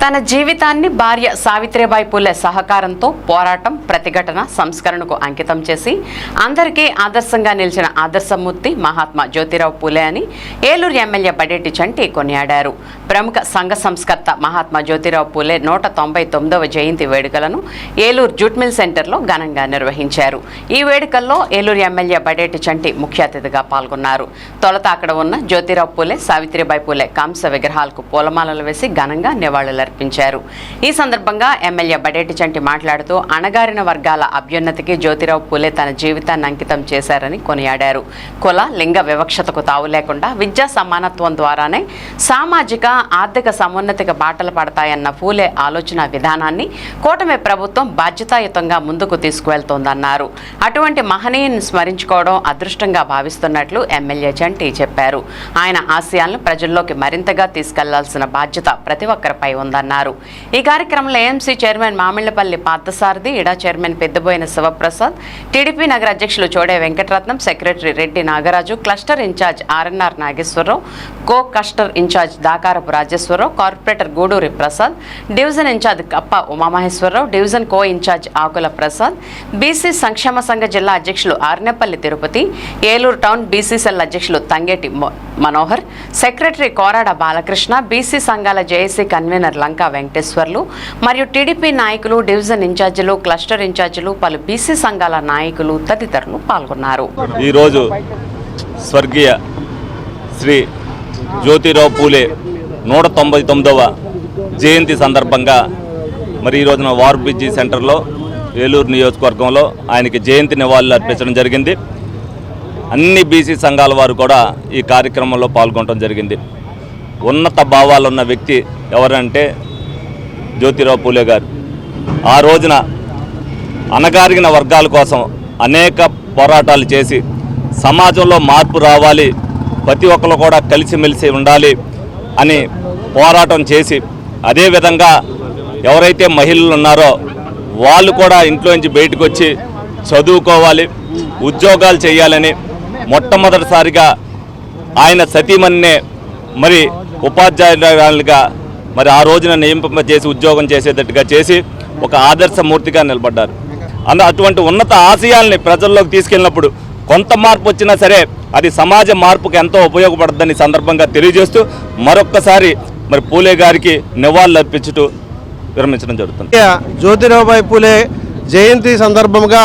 తన జీవితాన్ని భార్య సావిత్రిబాయి పూలే సహకారంతో పోరాటం, ప్రతిఘటన, సంస్కరణకు అంకితం చేసి అందరికీ ఆదర్శంగా నిలిచిన ఆదర్శమూర్తి మహాత్మా జ్యోతిరావు పూలే అని ఏలూరు ఎమ్మెల్యే బడేటి చంటి కొనియాడారు. ప్రముఖ సంఘ సంస్కర్త మహాత్మా జ్యోతిరావు పూలే 199వ జయంతి వేడుకలను ఏలూరు జూట్ మిల్ సెంటర్లో ఘనంగా నిర్వహించారు. ఈ వేడుకల్లో ఏలూరు ఎమ్మెల్యే బడేటి చంటి ముఖ్య అతిథిగా పాల్గొన్నారు. తొలుత అక్కడ ఉన్న జ్యోతిరావు పూలే, సావిత్రిబాయి పూలే కాంస్య విగ్రహాలకు పూలమాలలు వేసి ఘనంగా నివాళులర్పించారు. ఈ సందర్భంగా ఎమ్మెల్యే బడేటి చంటి మాట్లాడుతూ అణగారిన వర్గాల అభ్యున్నతికి జ్యోతిరావు పూలే తన జీవితాన్ని అంకితం చేశారని కొనియాడారు. కుల, లింగ వివక్షతకు తావు లేకుండా విద్యా సమానత్వం ద్వారానే సామాజిక, ఆర్థిక సమున్నతికి బాటలు పడతాయన్న పూలే ఆలోచన విధానాన్ని కూటమి ప్రభుత్వం బాధ్యతాయుతంగా ముందుకు తీసుకువెళ్తోందన్నారు. అటువంటి మహనీయుని స్మరించుకోవడం అదృష్టంగా భావిస్తున్నట్లు ఎమ్మెల్యే చంటి చెప్పారు. ఆయన ఆశయాలను ప్రజల్లోకి మరింతగా తీసుకెళ్లాల్సిన బాధ్యత ప్రతి ఒక్కరిపై ఉందన్నారు. ఈ కార్యక్రమంలో ఏఎంసీ చైర్మన్ మామిళ్లపల్లి పార్థసారథి, ఇడా చైర్మన్ పెద్దబోయిన శివప్రసాద్, టీడీపీ నగర అధ్యక్షులు Chode Venkataratnam, secretary Reddy Nagaraju, cluster incharge RNR Nageswararao, co cluster incharge Dakarapu Rajeswararao, corporator Guduri Prasad, division incharge Kappa Umamaheswararao, division co incharge Akula Prasad, BC సంక్షేమ సంఘ జిల్లా అధ్యక్షులు ఆర్నేపల్లి తిరుపతి, ఏలూరు టౌన్ బీసీసీఎల్ అధ్యక్షులు తంగేటి మనోహర్, సెక్రటరీ కోరాడ బాలకృష్ణ, బీసీ సంఘాల జేఏసీ కన్వీనర్ లంకా వెంకటేశ్వర్లు మరియు టీడీపీ నాయకులు, డివిజన్ ఇన్ఛార్జీలు, క్లస్టర్ ఇన్ఛార్జీలు, పలు బీసీ సంఘాల నాయకులు తదితరులు పాల్గొన్నారు. ఈరోజు స్వర్గీయ శ్రీ జ్యోతిరావు పూలే 199వ జయంతి సందర్భంగా మరి ఈ రోజున వార్ బ్రిడ్జి సెంటర్లో ఏలూరు నియోజకవర్గంలో ఆయనకి జయంతి నివాళులు అర్పించడం జరిగింది. అన్ని బీసీ సంఘాల వారు కూడా ఈ కార్యక్రమంలో పాల్గొనడం జరిగింది. ఉన్నత భావాలున్న వ్యక్తి ఎవరంటే జ్యోతిరావు పూలే గారు. ఆ రోజున అణగారిన వర్గాల కోసం అనేక పోరాటాలు చేసి సమాజంలో మార్పు రావాలి, ప్రతి ఒక్కరు కూడా కలిసిమెలిసి ఉండాలి అని పోరాటం చేసి, అదేవిధంగా ఎవరైతే మహిళలు ఉన్నారో వాళ్ళు కూడా ఇంట్లో నుంచి బయటకు వచ్చి చదువుకోవాలి, ఉద్యోగాలు చేయాలని మొట్టమొదటిసారిగా ఆయన సతీమణినే మరి ఉపాధ్యాయులుగా మరి ఆ రోజున నియమింపజేసి ఉద్యోగం చేసేటట్టుగా చేసి ఒక ఆదర్శమూర్తిగా నిలబడ్డారు. అటువంటి ఉన్నత ఆశయాల్ని ప్రజల్లోకి తీసుకెళ్ళినప్పుడు కొంత మార్పు వచ్చినా సరే అది సమాజ మార్పుకు ఎంతో ఉపయోగపడుతుందని సందర్భంగా తెలియజేస్తూ మరొక్కసారి మరి పూలే గారికి నివాళులు అర్పించుతూ విరమించడం జరుగుతుంది. జ్యోతిరావుబాయి పూలే జయంతి సందర్భంగా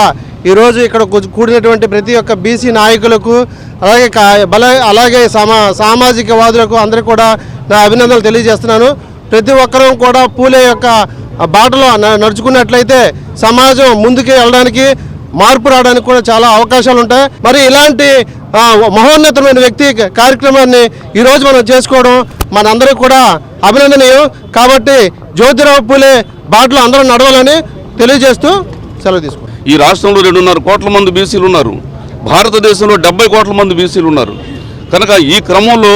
ఈరోజు ఇక్కడ కూడినటువంటి ప్రతి ఒక్క బీసీ నాయకులకు అలాగే సామాజికవాదులకు అందరికీ కూడా నా అభినందనలు తెలియజేస్తున్నాను. ప్రతి ఒక్కరూ కూడా పూలే యొక్క బాటలో నడుచుకున్నట్లయితే సమాజం ముందుకు వెళ్ళడానికి, మార్పు రావడానికి కూడా చాలా అవకాశాలు ఉంటాయి. మరి ఇలాంటి మహోన్నతమైన వ్యక్తి కార్యక్రమాన్ని ఈరోజు మనం చేసుకోవడం మనందరికీ కూడా అభినందనీయం. కాబట్టి జ్యోతిరావు పూలే బాటలో అందరూ నడవాలని తెలియజేస్తూ సెలవు తీసుకుంటాం. ఈ రాష్ట్రంలో 2.5 కోట్ల మంది బీసీలు ఉన్నారు. భారతదేశంలో 70 కోట్ల మంది బీసీలు ఉన్నారు. కనుక ఈ క్రమంలో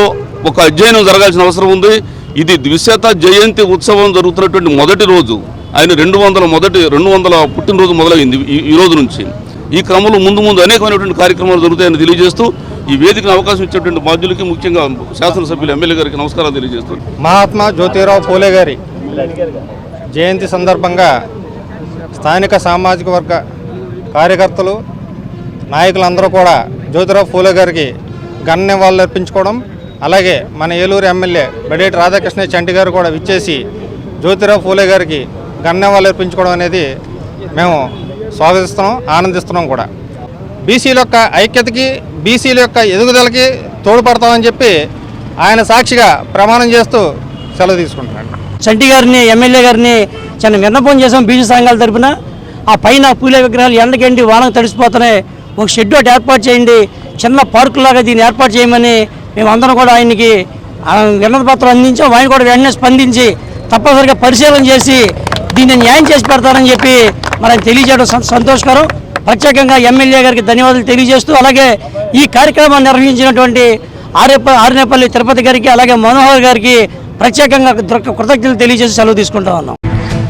ఒక అధ్యయనం జరగాల్సిన అవసరం ఉంది. ఇది ద్విశత జయంతి ఉత్సవం జరుగుతున్నటువంటి మొదటి రోజు. ఆయన 200 పుట్టినరోజు మొదలైంది ఈ రోజు నుంచి. ఈ క్రమంలో ముందు అనేకమైనటువంటి కార్యక్రమాలు జరుగుతాయని తెలియజేస్తూ ఈ వేదికను అవకాశం ఇచ్చేటువంటి బాధ్యులకి, ముఖ్యంగా శాసనసభ్యులు ఎమ్మెల్యే గారికి నమస్కారాలు తెలియజేస్తూ మహాత్మా జ్యోతిరావు పూలే గారి జయంతి సందర్భంగా స్థానిక సామాజిక వర్గ కార్యకర్తలు, నాయకులందరూ కూడా జ్యోతిరావు పూలే గారికి ఘన నివాళులు అర్పించుకోవడం, అలాగే మన ఏలూరు ఎమ్మెల్యే బడేటి రాధాకృష్ణ చంటి గారు కూడా విచ్చేసి జ్యోతిరావు పూలే గారికి ఘన నివాళులు అర్పించుకోవడం అనేది మేము స్వాగతిస్తున్నాం, ఆనందిస్తున్నాం కూడా. బీసీల యొక్క ఐక్యతకి, బీసీల యొక్క ఎదుగుదలకి తోడ్పడతామని చెప్పి ఆయన సాక్షిగా ప్రమాణం చేస్తూ సెలవు తీసుకుంటున్నాడు. చంటి గారిని, ఎమ్మెల్యే గారిని చిన్న విన్నపం చేసాం బీసీ సంఘాల తరఫున. ఆ పైన పూలే విగ్రహాలు ఎండకెండి వానకు తడిసిపోతున్నాయి, ఒక షెడ్ ఒకటి ఏర్పాటు చేయండి, చిన్న పార్కులాగా దీన్ని ఏర్పాటు చేయమని మేమందరం కూడా ఆయనకి విన్నతి పత్రం అందించాం. ఆయన కూడా వెంటనే స్పందించి తప్పనిసరిగా పరిశీలన చేసి దీన్ని న్యాయం చేసి పెడతారని చెప్పి మరి ఆయన తెలియజేయడం సంతోషకరం. ప్రత్యేకంగా ఎమ్మెల్యే గారికి ధన్యవాదాలు తెలియజేస్తూ, అలాగే ఈ కార్యక్రమాన్ని నిర్వహించినటువంటి ఆర్నేపల్లి తిరుపతి గారికి, అలాగే మనోహర్ గారికి ప్రత్యేకంగా కృతజ్ఞతలు తెలియజేసి సెలవు తీసుకుంటా ఉన్నాం.